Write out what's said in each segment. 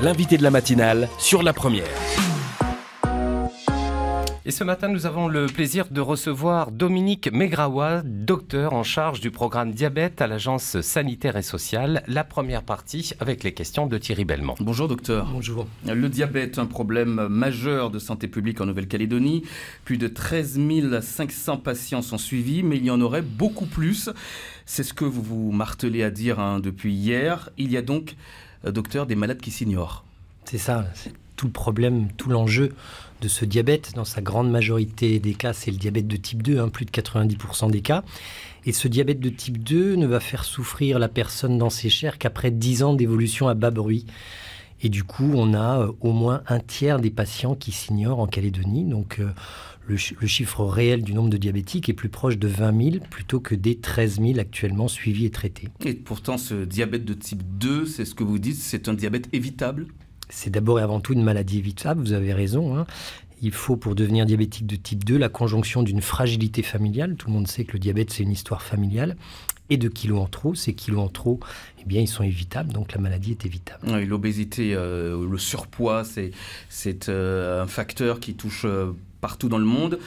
l'invité de la matinale sur La Première. Et ce matin, nous avons le plaisir de recevoir Dominique Megraois, docteur en charge du programme diabète à l'Agence sanitaire et sociale. La première partie avec les questions de Thierry Bellemont. Bonjour docteur. Bonjour. Le diabète, un problème majeur de santé publique en Nouvelle-Calédonie. Plus de 13 500 patients sont suivis, mais il y en aurait beaucoup plus. C'est ce que vous vous martelez à dire depuis hier. Il y a donc, docteur, des malades qui s'ignorent. C'est ça, c'est tout le problème, tout l'enjeu de ce diabète. Dans sa grande majorité des cas, c'est le diabète de type 2, plus de 90% des cas. Et ce diabète de type 2 ne va faire souffrir la personne dans ses chairs qu'après 10 ans d'évolution à bas bruit. Et du coup, on a au moins un tiers des patients qui s'ignorent en Calédonie. Donc, le chiffre réel du nombre de diabétiques est plus proche de 20 000 plutôt que des 13 000 actuellement suivis et traités. Et pourtant, ce diabète de type 2, c'est ce que vous dites, c'est un diabète évitable ? C'est d'abord et avant tout une maladie évitable, vous avez raison. Il faut, pour devenir diabétique de type 2, la conjonction d'une fragilité familiale. Tout le monde sait que le diabète, c'est une histoire familiale. Et de kilos en trop. Ces kilos en trop, ils sont évitables, donc la maladie est évitable. Oui, l'obésité, le surpoids, c'est un facteur qui touche partout dans le monde.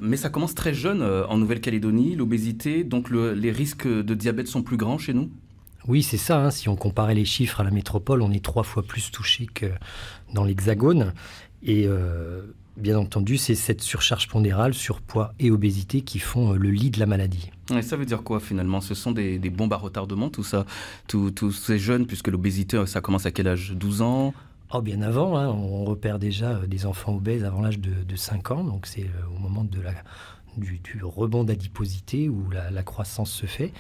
Mais ça commence très jeune en Nouvelle-Calédonie, l'obésité. Donc les risques de diabète sont plus grands chez nous ? Oui, c'est ça. Si on comparait les chiffres à la métropole, on est 3 fois plus touché que dans l'Hexagone. Et bien entendu, c'est cette surcharge pondérale, surpoids et obésité qui font le lit de la maladie. Et ça veut dire quoi finalement ? Ce sont des bombes à retardement, tout ça, tous ces jeunes, puisque l'obésité, ça commence à quel âge ? 12 ans ? Bien avant, on repère déjà des enfants obèses avant l'âge de 5 ans. Donc c'est au moment du rebond d'adiposité où la croissance se fait.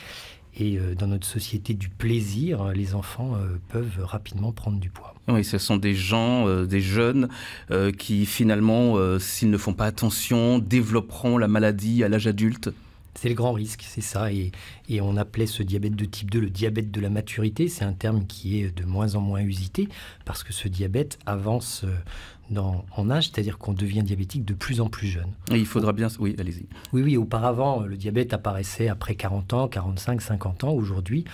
Et dans notre société du plaisir, les enfants peuvent rapidement prendre du poids. Oui, ce sont des gens, des jeunes qui finalement, s'ils ne font pas attention, développeront la maladie à l'âge adulte. C'est le grand risque, c'est ça. Et on appelait ce diabète de type 2 le diabète de la maturité. C'est un terme qui est de moins en moins usité parce que ce diabète avance en âge, c'est-à-dire qu'on devient diabétique de plus en plus jeune. Et il faudra bien... Oui, allez-y. Oui, auparavant, le diabète apparaissait après 40 ans, 45, 50 ans. Aujourd'hui,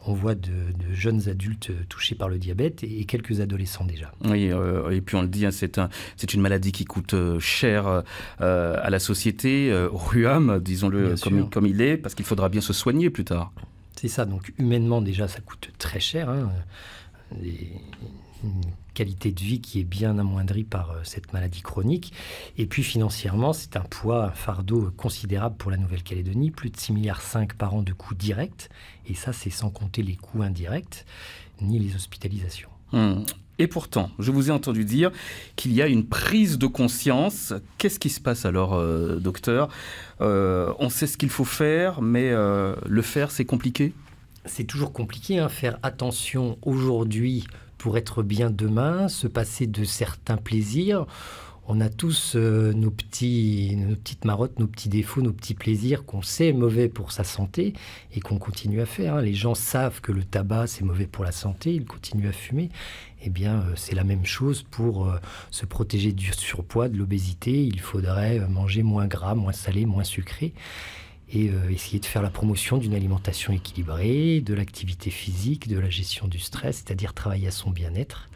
on voit de jeunes adultes touchés par le diabète et quelques adolescents déjà. Oui, et puis on le dit, c'est une maladie qui coûte cher à la société, au RUAM, disons-le comme il est, parce qu'il faudra bien se soigner plus tard. C'est ça, donc humainement déjà, ça coûte très cher. Une qualité de vie qui est bien amoindrie par cette maladie chronique. Et puis financièrement, c'est un poids, un fardeau considérable pour la Nouvelle-Calédonie, plus de 6,5 milliards par an de coûts directs. Et ça, c'est sans compter les coûts indirects, ni les hospitalisations. Et pourtant, je vous ai entendu dire qu'il y a une prise de conscience. Qu'est-ce qui se passe alors, docteur ? On sait ce qu'il faut faire, mais le faire, c'est compliqué ? C'est toujours compliqué, faire attention aujourd'hui pour être bien demain, se passer de certains plaisirs. On a tous nos petites marottes, nos petits défauts, nos petits plaisirs qu'on sait mauvais pour sa santé et qu'on continue à faire. Les gens savent que le tabac, c'est mauvais pour la santé, ils continuent à fumer. C'est la même chose pour se protéger du surpoids, de l'obésité. Il faudrait manger moins gras, moins salé, moins sucré. Et essayer de faire la promotion d'une alimentation équilibrée, de l'activité physique, de la gestion du stress, c'est-à-dire travailler à son bien-être.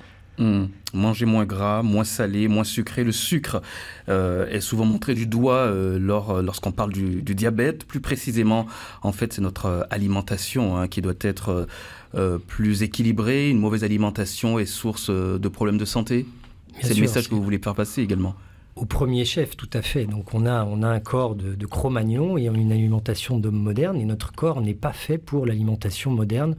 Manger moins gras, moins salé, moins sucré. Le sucre est souvent montré du doigt lorsqu'on parle du diabète. Plus précisément, en fait, c'est notre alimentation qui doit être plus équilibrée. Une mauvaise alimentation est source de problèmes de santé. C'est le message que vous voulez faire passer également. Au premier chef, tout à fait. Donc on a un corps de Cro-Magnon et une alimentation d'homme moderne. Et notre corps n'est pas fait pour l'alimentation moderne,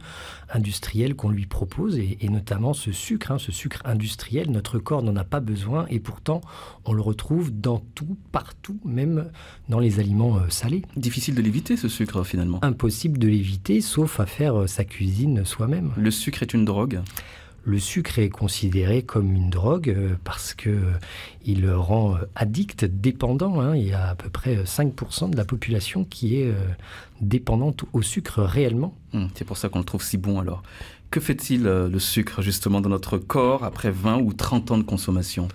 industrielle qu'on lui propose. Et notamment ce sucre industriel, notre corps n'en a pas besoin. Et pourtant, on le retrouve dans tout, partout, même dans les aliments salés. Difficile de l'éviter, ce sucre, finalement. Impossible de l'éviter, sauf à faire sa cuisine soi-même. Le sucre est une drogue ? Le sucre est considéré comme une drogue parce qu'il rend addict, dépendant. Il y a à peu près 5% de la population qui est dépendante au sucre réellement. C'est pour ça qu'on le trouve si bon alors. Que fait-il le sucre justement dans notre corps après 20 ou 30 ans de consommation ?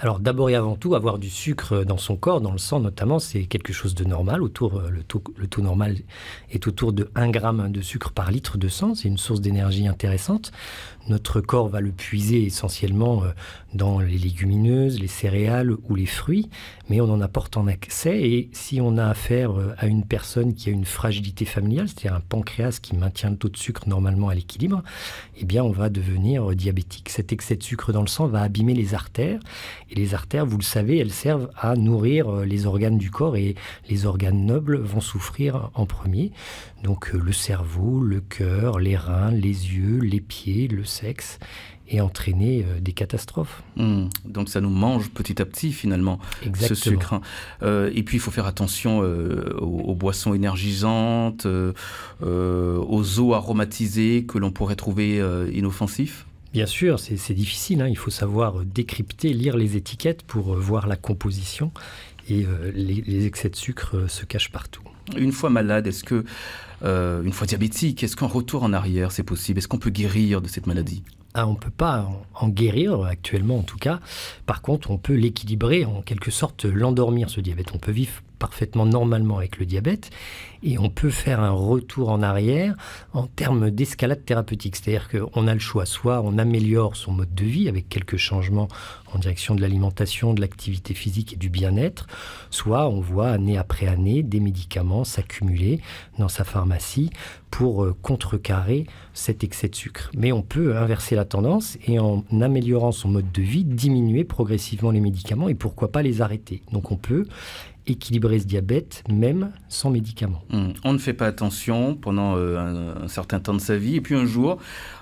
Alors d'abord et avant tout, avoir du sucre dans son corps, dans le sang notamment, c'est quelque chose de normal. Le taux normal est autour de 1 gramme de sucre par litre de sang. C'est une source d'énergie intéressante. Notre corps va le puiser essentiellement dans les légumineuses, les céréales ou les fruits, mais on en apporte en excès. Et si on a affaire à une personne qui a une fragilité familiale, c'est-à-dire un pancréas qui maintient le taux de sucre normalement à l'équilibre, eh bien on va devenir diabétique. Cet excès de sucre dans le sang va abîmer les artères. Et les artères, vous le savez, elles servent à nourrir les organes du corps, et les organes nobles vont souffrir en premier. Donc le cerveau, le cœur, les reins, les yeux, les pieds, le sexe, et entraîner des catastrophes. Donc ça nous mange petit à petit finalement, ce sucre. Et puis il faut faire attention aux boissons énergisantes, aux eaux aromatisées que l'on pourrait trouver inoffensifs. Bien sûr, c'est difficile, hein. Il faut savoir décrypter, lire les étiquettes pour voir la composition, et les excès de sucre se cachent partout. Une fois malade, une fois diabétique, est-ce qu'un retour en arrière c'est possible? Est-ce qu'on peut guérir de cette maladie? On ne peut pas en guérir actuellement en tout cas. Par contre, on peut l'équilibrer, en quelque sorte l'endormir, ce diabète. On peut vivre parfaitement normalement avec le diabète, et on peut faire un retour en arrière en termes d'escalade thérapeutique. C'est-à-dire qu'on a le choix, soit on améliore son mode de vie avec quelques changements en direction de l'alimentation, de l'activité physique et du bien-être, soit on voit année après année des médicaments s'accumuler dans sa pharmacie pour contrecarrer cet excès de sucre. Mais on peut inverser la tendance et en améliorant son mode de vie, diminuer progressivement les médicaments et pourquoi pas les arrêter. Donc on peut équilibrer ce diabète même sans médicaments. On ne fait pas attention pendant un certain temps de sa vie, et puis un jour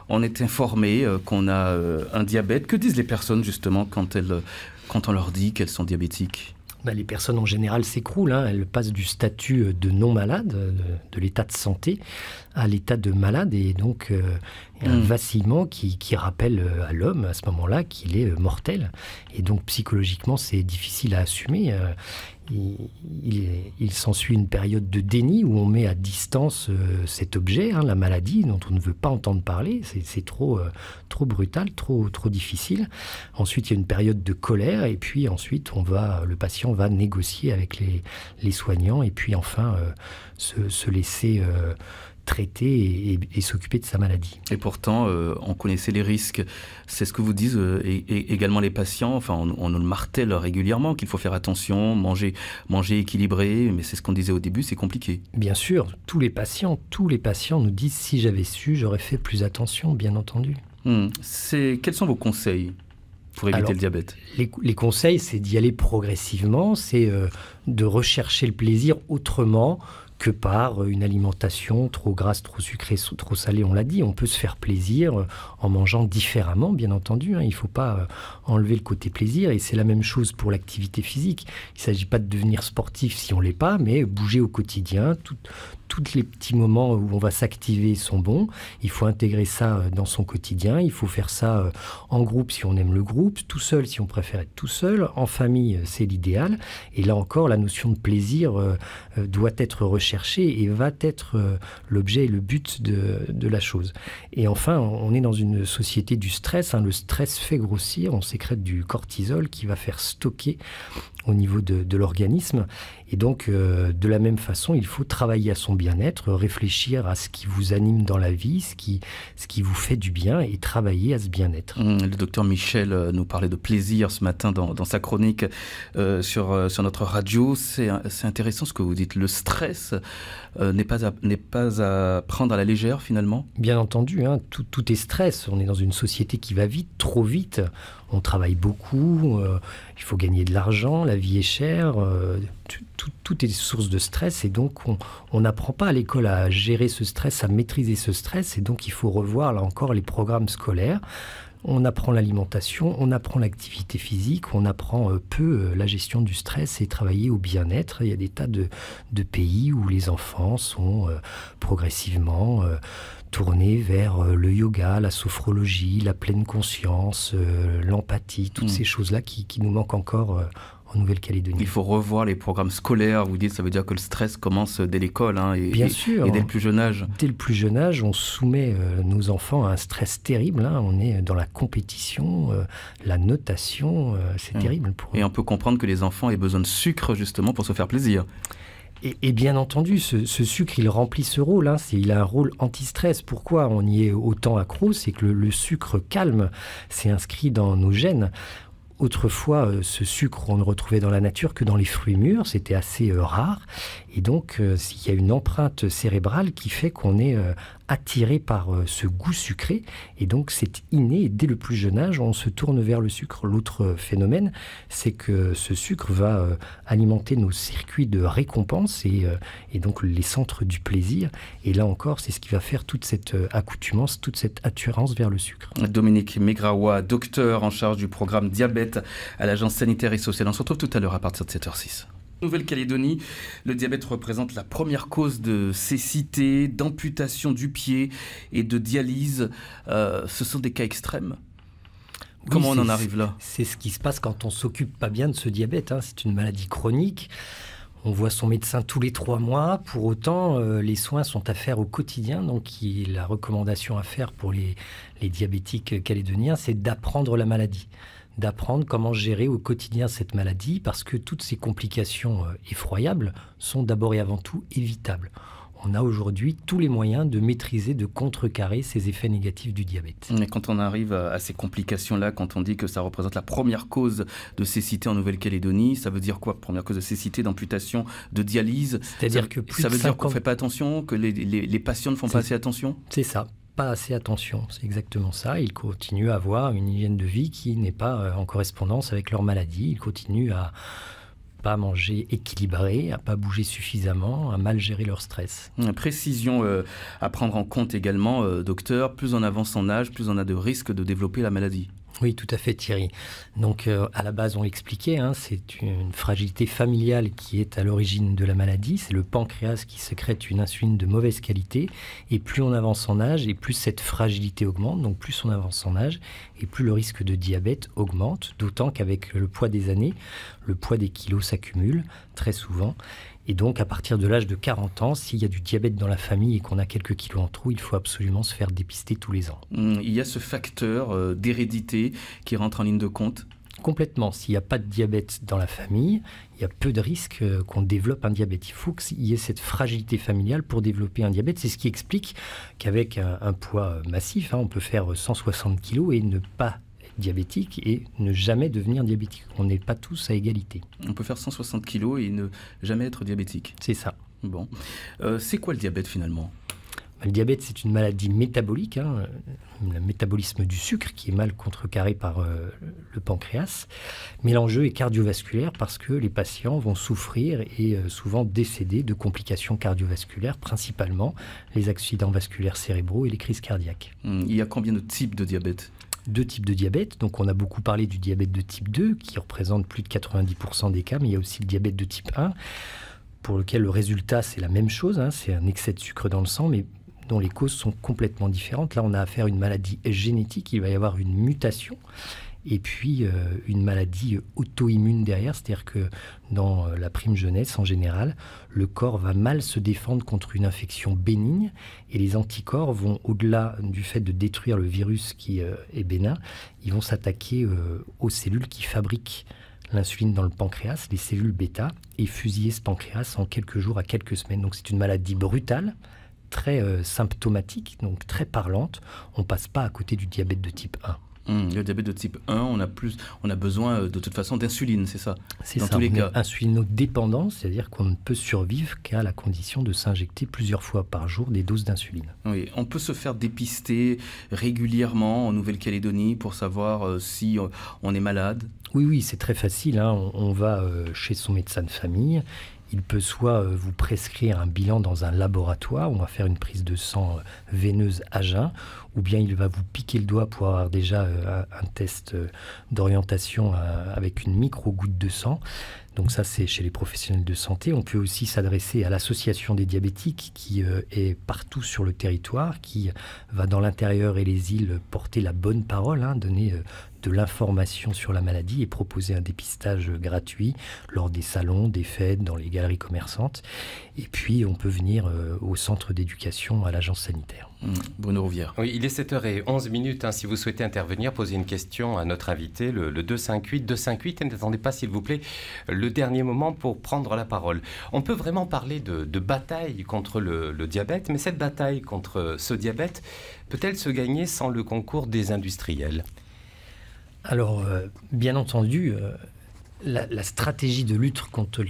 on est informé qu'on a un diabète. Que disent les personnes justement quand on leur dit qu'elles sont diabétiques? Les personnes en général s'écroulent, hein. Elles passent du statut de non-malade, de l'état de santé, à l'état de malade, et donc un vacillement qui rappelle à l'homme à ce moment-là qu'il est mortel. Et donc psychologiquement c'est difficile à assumer. Il s'ensuit une période de déni où on met à distance cet objet, hein, la maladie dont on ne veut pas entendre parler. C'est trop brutal, trop difficile. Ensuite, il y a une période de colère, et puis ensuite, le patient va négocier avec les soignants, et puis enfin se laisser traiter et s'occuper de sa maladie. Et pourtant, on connaissait les risques. C'est ce que vous disent également les patients. Enfin, on nous le martèle régulièrement qu'il faut faire attention, manger équilibré. Mais c'est ce qu'on disait au début, c'est compliqué. Bien sûr, tous les patients nous disent si j'avais su, j'aurais fait plus attention, bien entendu. Quels sont vos conseils pour éviter le diabète? Les conseils, c'est d'y aller progressivement, c'est de rechercher le plaisir autrement que par une alimentation trop grasse, trop sucrée, trop salée, on l'a dit. On peut se faire plaisir en mangeant différemment, bien entendu, hein. Il ne faut pas enlever le côté plaisir, et c'est la même chose pour l'activité physique. Il ne s'agit pas de devenir sportif si on ne l'est pas, mais bouger au quotidien. Tous les petits moments où on va s'activer sont bons. Il faut intégrer ça dans son quotidien. Il faut faire ça en groupe si on aime le groupe, tout seul si on préfère être tout seul, en famille c'est l'idéal. Et là encore, la notion de plaisir doit être recherchée et va être l'objet et le but de la chose. Et enfin, on est dans une société du stress, hein. Le stress fait grossir, on sécrète du cortisol qui va faire stocker au niveau de l'organisme. Et donc, de la même façon, il faut travailler à son bien-être, réfléchir à ce qui vous anime dans la vie, ce qui vous fait du bien, et travailler à ce bien-être. Le docteur Michel nous parlait de plaisir ce matin dans sa chronique sur notre radio. C'est intéressant ce que vous dites. Le stress n'est pas à prendre à la légère finalement? Bien entendu, hein, tout est stress. On est dans une société qui va vite, trop vite. On travaille beaucoup, il faut gagner de l'argent, la vie est chère, tout est source de stress, et donc on n'apprend pas à l'école à gérer ce stress, à maîtriser ce stress, et donc il faut revoir là encore les programmes scolaires. On apprend l'alimentation, on apprend l'activité physique, on apprend peu la gestion du stress et travailler au bien-être. Il y a des tas de pays où les enfants sont progressivement tournés vers le yoga, la sophrologie, la pleine conscience, l'empathie, toutes ces choses-là qui nous manquent encore en Nouvelle-Calédonie. Il faut revoir les programmes scolaires. Vous dites, ça veut dire que le stress commence dès l'école, hein, Bien sûr, et dès le plus jeune âge. Dès le plus jeune âge, on soumet nos enfants à un stress terrible, hein. On est dans la compétition, la notation, c'est terrible pour eux. Et on peut comprendre que les enfants aient besoin de sucre justement pour se faire plaisir. Et bien entendu, ce sucre, il remplit ce rôle. Il a un rôle anti-stress. Pourquoi on y est autant accro? C'est que le sucre calme, c'est inscrit dans nos gènes. Autrefois, ce sucre, on ne le retrouvait dans la nature que dans les fruits mûrs. C'était assez rare. Et donc, il y a une empreinte cérébrale qui fait qu'on est attiré par ce goût sucré. Et donc, c'est inné. Et dès le plus jeune âge, on se tourne vers le sucre. L'autre phénomène, c'est que ce sucre va alimenter nos circuits de récompense et donc les centres du plaisir. Et là encore, c'est ce qui va faire toute cette accoutumance, toute cette attirance vers le sucre. Dominique Megraois, docteur en charge du programme diabète à l'Agence sanitaire et sociale. On se retrouve tout à l'heure à partir de 7h06. Nouvelle-Calédonie, le diabète représente la première cause de cécité, d'amputation du pied et de dialyse. Ce sont des cas extrêmes. Oui, comment on en arrive là? C'est ce qui se passe quand on ne s'occupe pas bien de ce diabète. C'est une maladie chronique. On voit son médecin tous les 3 mois. Pour autant, les soins sont à faire au quotidien. Donc, la recommandation à faire pour les diabétiques calédoniens, c'est d'apprendre la maladie. D'apprendre comment gérer au quotidien cette maladie, parce que toutes ces complications effroyables sont d'abord et avant tout évitables. On a aujourd'hui tous les moyens de maîtriser, de contrecarrer ces effets négatifs du diabète. Mais quand on arrive à ces complications-là, quand on dit que ça représente la première cause de cécité en Nouvelle-Calédonie, ça veut dire quoi? Première cause de cécité, d'amputation, de dialyse? C'est-à-dire que plus ça de veut dire qu'on ne fait pas attention, que les patients ne font pas assez attention? C'est ça. Pas assez attention, c'est exactement ça. Ils continuent à avoir une hygiène de vie qui n'est pas en correspondance avec leur maladie. Ils continuent à pas manger équilibré, à pas bouger suffisamment, à mal gérer leur stress. Précision à prendre en compte également, docteur, plus on avance en âge, plus on a de risques de développer la maladie. Oui, tout à fait Thierry. Donc à la base on l'expliquait, c'est une fragilité familiale qui est à l'origine de la maladie. C'est le pancréas qui sécrète une insuline de mauvaise qualité. Et plus on avance en âge et plus cette fragilité augmente. Donc plus on avance en âge et plus le risque de diabète augmente. D'autant qu'avec le poids des années, le poids des kilos s'accumule très souvent. Et donc, à partir de l'âge de 40 ans, s'il y a du diabète dans la famille et qu'on a quelques kilos en trop, il faut absolument se faire dépister tous les ans. Il y a ce facteur d'hérédité qui rentre en ligne de compte? Complètement. S'il n'y a pas de diabète dans la famille, il y a peu de risques qu'on développe un diabète. Il faut qu'il y ait cette fragilité familiale pour développer un diabète. C'est ce qui explique qu'avec un poids massif, on peut faire 160 kilos et ne pas diabétique et ne jamais devenir diabétique. On n'est pas tous à égalité. On peut faire 160 kilos et ne jamais être diabétique. C'est ça. Bon. C'est quoi le diabète finalement? Le diabète, c'est une maladie métabolique, le métabolisme du sucre qui est mal contrecarré par le pancréas. Mais l'enjeu est cardiovasculaire parce que les patients vont souffrir et souvent décéder de complications cardiovasculaires, principalement les accidents vasculaires cérébraux et les crises cardiaques. Il y a combien de types de diabète? 2 types de diabète. Donc, on a beaucoup parlé du diabète de type 2, qui représente plus de 90% des cas, mais il y a aussi le diabète de type 1, pour lequel le résultat, c'est la même chose, c'est un excès de sucre dans le sang, mais dont les causes sont complètement différentes. Là, on a affaire à une maladie génétique, il va y avoir une mutation, et puis une maladie auto-immune derrière, c'est-à-dire que dans la prime jeunesse, en général, le corps va mal se défendre contre une infection bénigne et les anticorps vont, au-delà du fait de détruire le virus qui est bénin, ils vont s'attaquer aux cellules qui fabriquent l'insuline dans le pancréas, les cellules bêta, et fusiller ce pancréas en quelques jours à quelques semaines. Donc c'est une maladie brutale, très symptomatique, donc très parlante. On ne passe pas à côté du diabète de type 1. Le diabète de type 1, on a besoin de toute façon d'insuline, c'est ça? C'est ça, tous les cas. Insulinodépendant, c'est-à-dire qu'on ne peut survivre qu'à la condition de s'injecter plusieurs fois par jour des doses d'insuline. Oui, on peut se faire dépister régulièrement en Nouvelle-Calédonie pour savoir si on est malade? Oui, c'est très facile. On va chez son médecin de famille. Il peut soit vous prescrire un bilan dans un laboratoire, on va faire une prise de sang veineuse à jeun, ou bien il va vous piquer le doigt pour avoir déjà un test d'orientation avec une micro-goutte de sang. Donc ça, c'est chez les professionnels de santé. On peut aussi s'adresser à l'association des diabétiques qui est partout sur le territoire, qui va dans l'intérieur et les îles porter la bonne parole, donner de l'information sur la maladie et proposer un dépistage gratuit lors des salons, des fêtes, dans les galeries commerçantes. Et puis, on peut venir au centre d'éducation à l'agence sanitaire. Bruno Rouvière. Oui, il est 7h11. Si vous souhaitez intervenir, poser une question à notre invité, le 258. Et n'attendez pas, s'il vous plaît, le dernier moment pour prendre la parole. On peut vraiment parler de bataille contre le diabète, mais cette bataille contre ce diabète peut-elle se gagner sans le concours des industriels ? Alors, bien entendu, la stratégie de lutte contre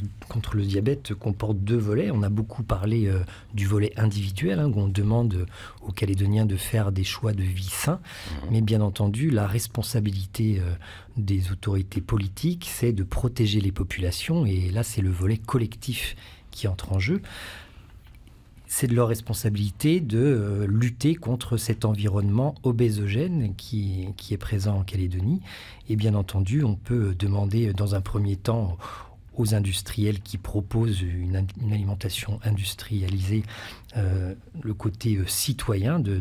le diabète comporte 2 volets. On a beaucoup parlé du volet individuel, où on demande aux Calédoniens de faire des choix de vie sains. Mais bien entendu, la responsabilité des autorités politiques, c'est de protéger les populations. Et là, c'est le volet collectif qui entre en jeu. C'est de leur responsabilité de lutter contre cet environnement obésogène qui est présent en Calédonie. Et bien entendu, on peut demander dans un premier temps aux industriels qui proposent une alimentation industrialisée le côté citoyen de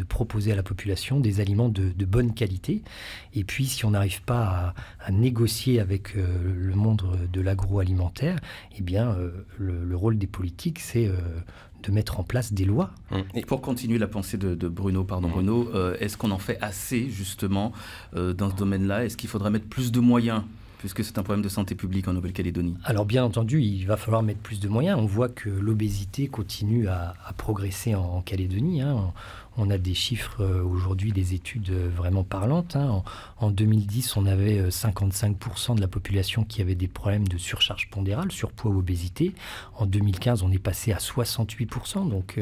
proposer à la population des aliments de bonne qualité. Et puis, si on n'arrive pas à négocier avec le monde de l'agroalimentaire, eh bien, le rôle des politiques, c'est de mettre en place des lois. Et pour continuer la pensée de Bruno, Bruno, est-ce qu'on en fait assez, justement, dans ce domaine-là ? Est-ce qu'il faudrait mettre plus de moyens, puisque c'est un problème de santé publique en Nouvelle-Calédonie? Alors bien entendu, il va falloir mettre plus de moyens. On voit que l'obésité continue à progresser en Calédonie. On a des chiffres aujourd'hui, des études vraiment parlantes. En 2010, on avait 55% de la population qui avait des problèmes de surcharge pondérale, surpoids ou obésité. En 2015, on est passé à 68%. Donc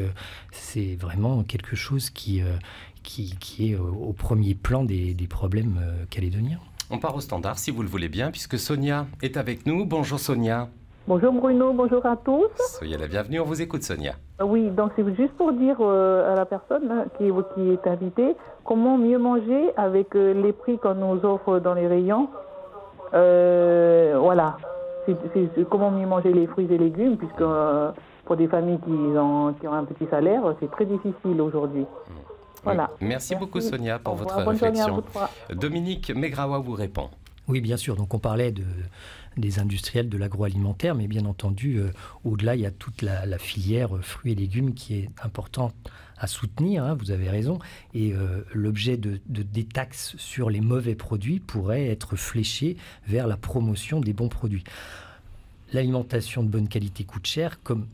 c'est vraiment quelque chose qui est au premier plan des problèmes calédoniens. On part au standard, si vous le voulez bien, puisque Sonia est avec nous. Bonjour Sonia. Bonjour Bruno, bonjour à tous. Soyez la bienvenue, on vous écoute Sonia. Oui, donc c'est juste pour dire à la personne qui est invitée, comment mieux manger avec les prix qu'on nous offre dans les rayons. Voilà, c'est comment mieux manger les fruits et légumes, puisque pour des familles qui ont un petit salaire, c'est très difficile aujourd'hui. Voilà. Oui. Merci beaucoup Sonia pour votre réflexion. Dominique Megrawa vous répond. Oui, bien sûr. Donc on parlait des industriels de l'agroalimentaire, mais bien entendu, au-delà, il y a toute la filière fruits et légumes qui est importante à soutenir, vous avez raison. Et l'objet des taxes sur les mauvais produits pourrait être fléché vers la promotion des bons produits. L'alimentation de bonne qualité coûte cher, comme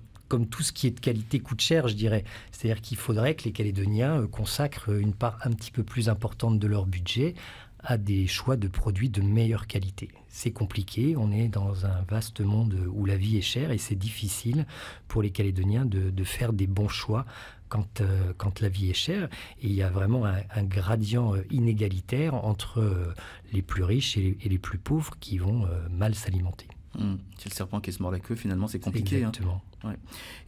tout ce qui est de qualité coûte cher, je dirais. C'est-à-dire qu'il faudrait que les Calédoniens consacrent une part un petit peu plus importante de leur budget à des choix de produits de meilleure qualité. C'est compliqué, on est dans un vaste monde où la vie est chère et c'est difficile pour les Calédoniens de faire des bons choix quand la vie est chère. Et il y a vraiment un gradient inégalitaire entre les plus riches et les plus pauvres qui vont mal s'alimenter. C'est le serpent qui se mord la queue, finalement, c'est compliqué. Exactement. Ouais.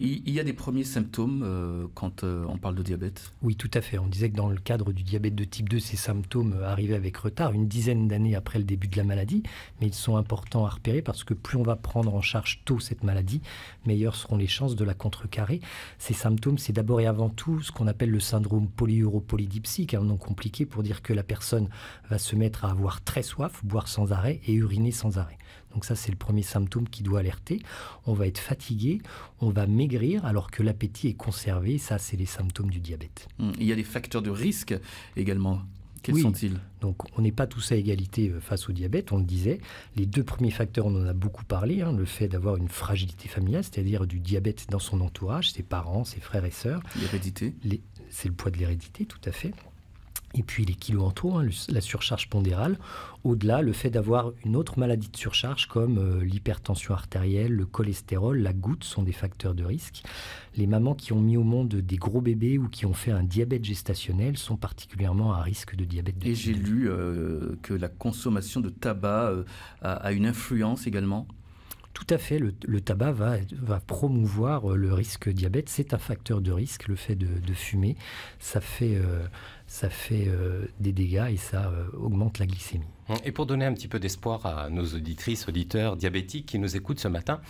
Il y a des premiers symptômes quand on parle de diabète? Oui, tout à fait. On disait que dans le cadre du diabète de type 2, ces symptômes arrivaient avec retard, une dizaine d'années après le début de la maladie, mais ils sont importants à repérer parce que plus on va prendre en charge tôt cette maladie, meilleures seront les chances de la contrecarrer. Ces symptômes, c'est d'abord et avant tout ce qu'on appelle le syndrome polyuropolydipsique, un nom compliqué pour dire que la personne va se mettre à avoir très soif, boire sans arrêt et uriner sans arrêt. Donc ça, c'est le premier symptôme qui doit alerter. On va être fatigué, on va maigrir alors que l'appétit est conservé. Ça, c'est les symptômes du diabète. Il y a des facteurs de risque également. Quels sont-ils? Donc, on n'est pas tous à égalité face au diabète, on le disait. Les 2 premiers facteurs, on en a beaucoup parlé. Le fait d'avoir une fragilité familiale, c'est-à-dire du diabète dans son entourage, ses parents, ses frères et sœurs. L'hérédité. C'est le poids de l'hérédité, tout à fait. Et puis les kilos en trop, la surcharge pondérale. Au-delà, le fait d'avoir une autre maladie de surcharge comme l'hypertension artérielle, le cholestérol, la goutte sont des facteurs de risque. Les mamans qui ont mis au monde des gros bébés ou qui ont fait un diabète gestationnel sont particulièrement à risque de diabète de type 2. Et j'ai lu que la consommation de tabac a une influence également. Tout à fait, le tabac va promouvoir le risque diabète. C'est un facteur de risque, le fait de fumer. Ça fait ça fait des dégâts et ça augmente la glycémie. Et pour donner un petit peu d'espoir à nos auditrices, auditeurs diabétiques qui nous écoutent ce matin,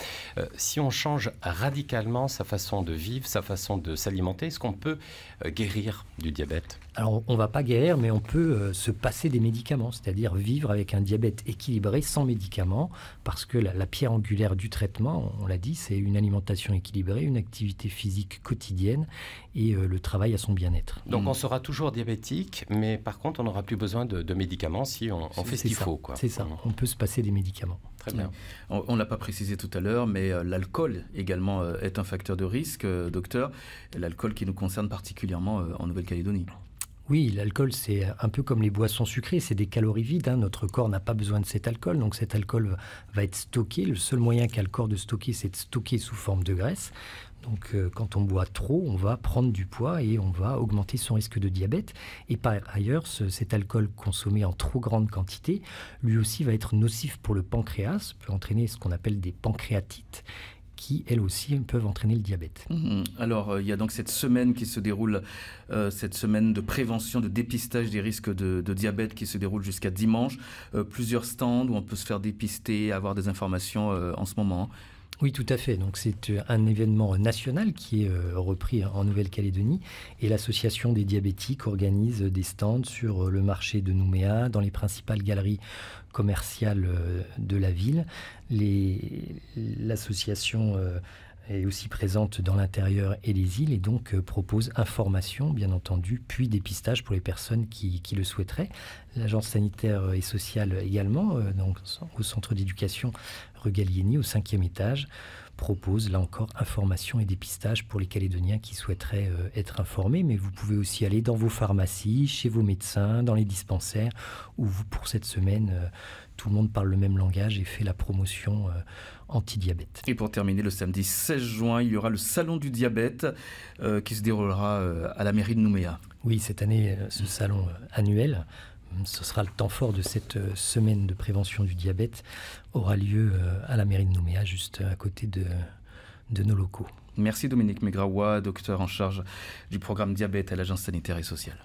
si on change radicalement sa façon de vivre, sa façon de s'alimenter, est-ce qu'on peut guérir du diabète? Alors, on ne va pas guérir, mais on peut se passer des médicaments, c'est-à-dire vivre avec un diabète équilibré sans médicaments, parce que la pierre angulaire du traitement, on l'a dit, c'est une alimentation équilibrée, une activité physique quotidienne et le travail à son bien-être. Donc on sera toujours diabétique, mais par contre on n'aura plus besoin de médicaments si on fait ce qu'il faut, quoi. C'est ça, on peut se passer des médicaments. Très bien. On ne l'a pas précisé tout à l'heure, mais l'alcool également est un facteur de risque, docteur. L'alcool qui nous concerne particulièrement en Nouvelle-Calédonie. Oui, l'alcool, c'est un peu comme les boissons sucrées, c'est des calories vides. Notre corps n'a pas besoin de cet alcool, donc cet alcool va être stocké. Le seul moyen qu'a le corps de stocker, c'est de stocker sous forme de graisse. Donc quand on boit trop, on va prendre du poids et on va augmenter son risque de diabète. Et par ailleurs, cet alcool consommé en trop grande quantité, lui aussi va être nocif pour le pancréas, peut entraîner ce qu'on appelle des pancréatites, qui, elles aussi, peuvent entraîner le diabète. Alors, il y a donc cette semaine qui se déroule, cette semaine de prévention, de dépistage des risques de diabète qui se déroule jusqu'à dimanche. Plusieurs stands où on peut se faire dépister, avoir des informations en ce moment. Oui, tout à fait. Donc, c'est un événement national qui est repris en Nouvelle-Calédonie et l'association des diabétiques organise des stands sur le marché de Nouméa, dans les principales galeries commerciales de la ville. L'association est aussi présente dans l'intérieur et les îles et donc propose information, bien entendu, puis dépistage pour les personnes qui le souhaiteraient. L'agence sanitaire et sociale également, donc, au centre d'éducation Regalieni, au 5e étage, propose là encore information et dépistage pour les Calédoniens qui souhaiteraient être informés. Mais vous pouvez aussi aller dans vos pharmacies, chez vos médecins, dans les dispensaires, où vous, pour cette semaine, tout le monde parle le même langage et fait la promotion anti-diabète. Et pour terminer, le samedi 16 juin, il y aura le Salon du diabète qui se déroulera à la mairie de Nouméa. Oui, cette année, ce salon annuel, ce sera le temps fort de cette semaine de prévention du diabète, aura lieu à la mairie de Nouméa, juste à côté de nos locaux. Merci Dominique Megraoua, docteur en charge du programme diabète à l'Agence sanitaire et sociale.